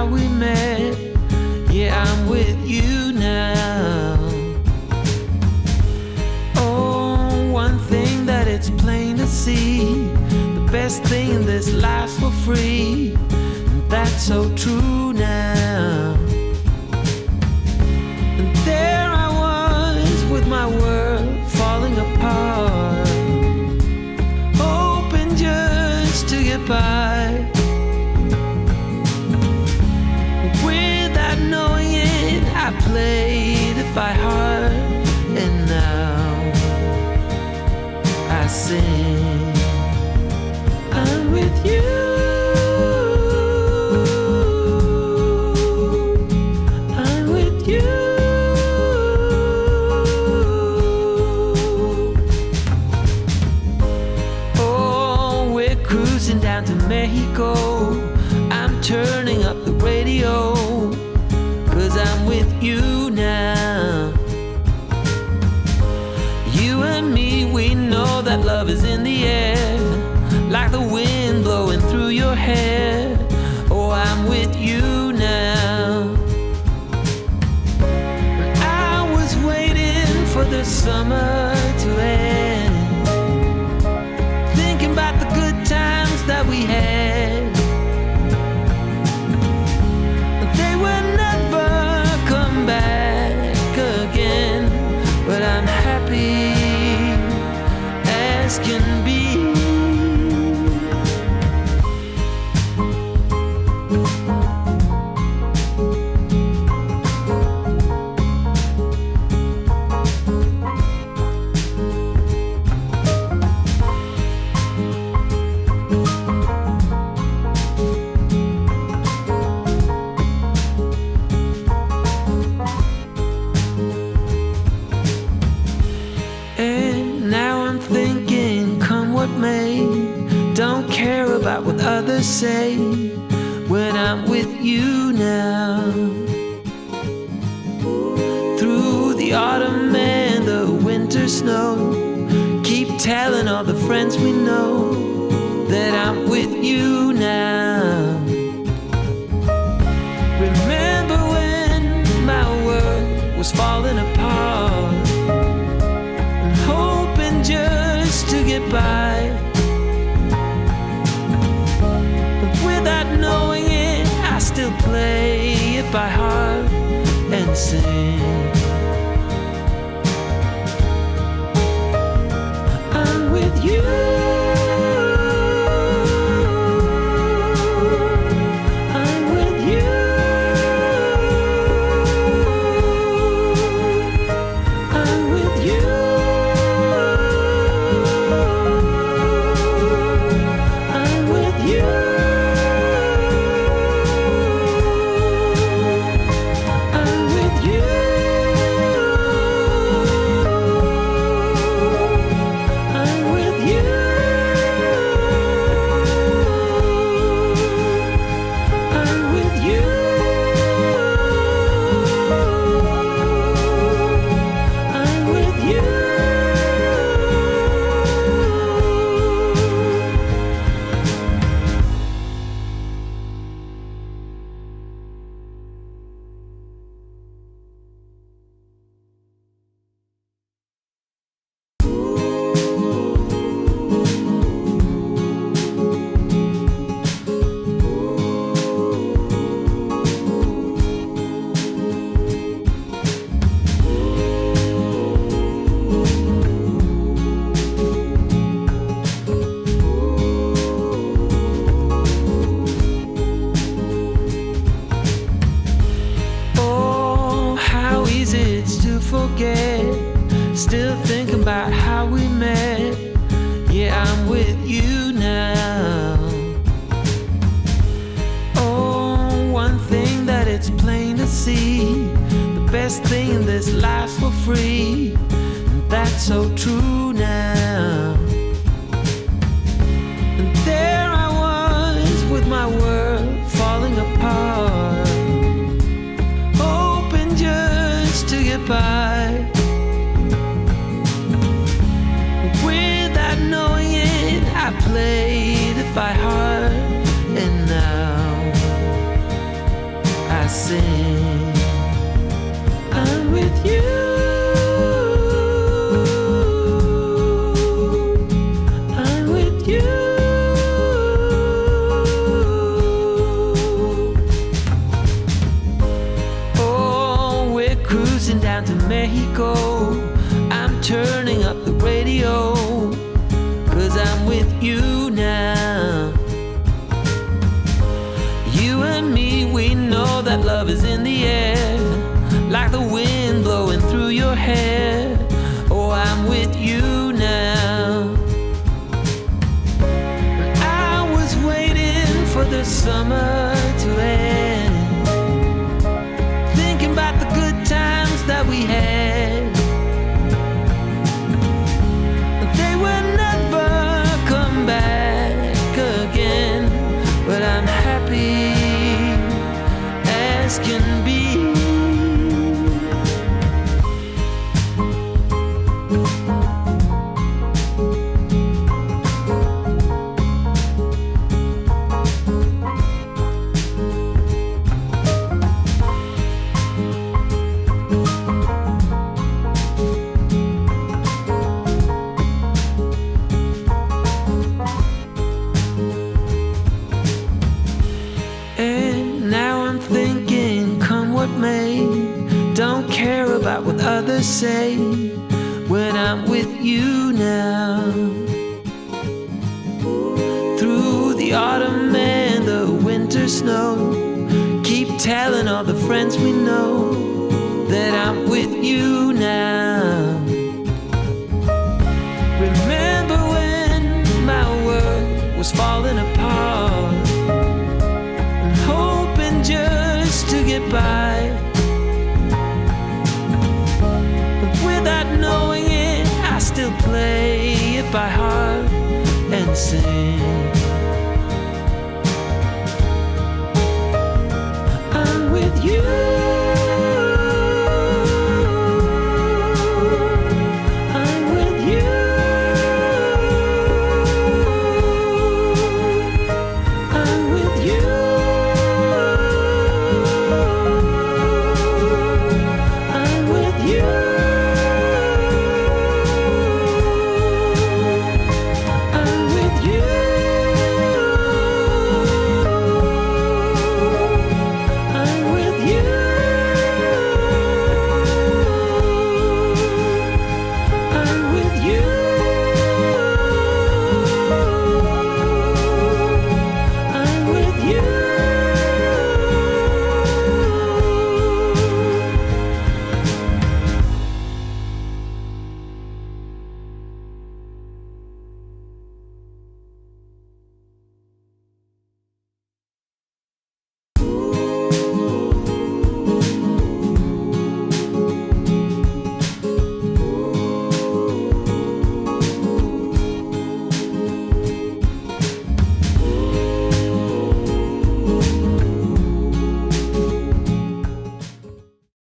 how we met. Yeah, I'm with you now. Oh, one thing that it's plain to see, the best thing in this life's for free. And that's so true now. And there I was with my world falling apart, hoping just to get by. Without knowing it, I played it by heart. And now I sing, I'm with you. I'm with you. Oh, we're cruising down to Mexico. I'm turning up the radio, 'cause I'm with you now. You and me, we know that love is in the air, like the wind blowing through your hair. Oh, I'm with you now. And I was waiting for the summer to end, thinking about the good times that we had. They will never come back again, but I'm happy as can be. And now I'm thinking, come what may, don't care about what others say, when I'm with you now. Through the autumn and the winter snow, keep telling all the friends we know that I'm with you now. Remember when my world was falling apart, hoping just to get by. But without knowing it, I still play it by heart and sing, I'm with you. I'm with you. I'm with you. I'm with you. I'm with you. I'm with you. I'm with you. I'm with you. Oh, how easy it's to forget, still thinking about how we met. Yeah, I'm with you now. Oh, one thing that it's plain to see, the best thing in this life's for free. And that's so true now. And there I was with my world falling apart, hoping just to get by. Without knowing it, I played it by heart. And now sing. I'm with you. I'm with you. Oh, we're cruising down to Mexico. I'm turning up the radio, 'cause I'm with you now. You and me, we know that love is in the air, like the wind blowing through your hair. Oh, I'm with you now. And I was waiting for the summer to end, thinking about the good times that we had. They will never come back again, but I'm happy as can be. And now I'm thinking, come what may, don't care about what others say, when I'm with you now. Through the autumn and the winter snow, keep telling all the friends we know that I'm with you now. Remember when my world was falling apart, hoping just to get by, but without knowing it, I still play it by heart and sing.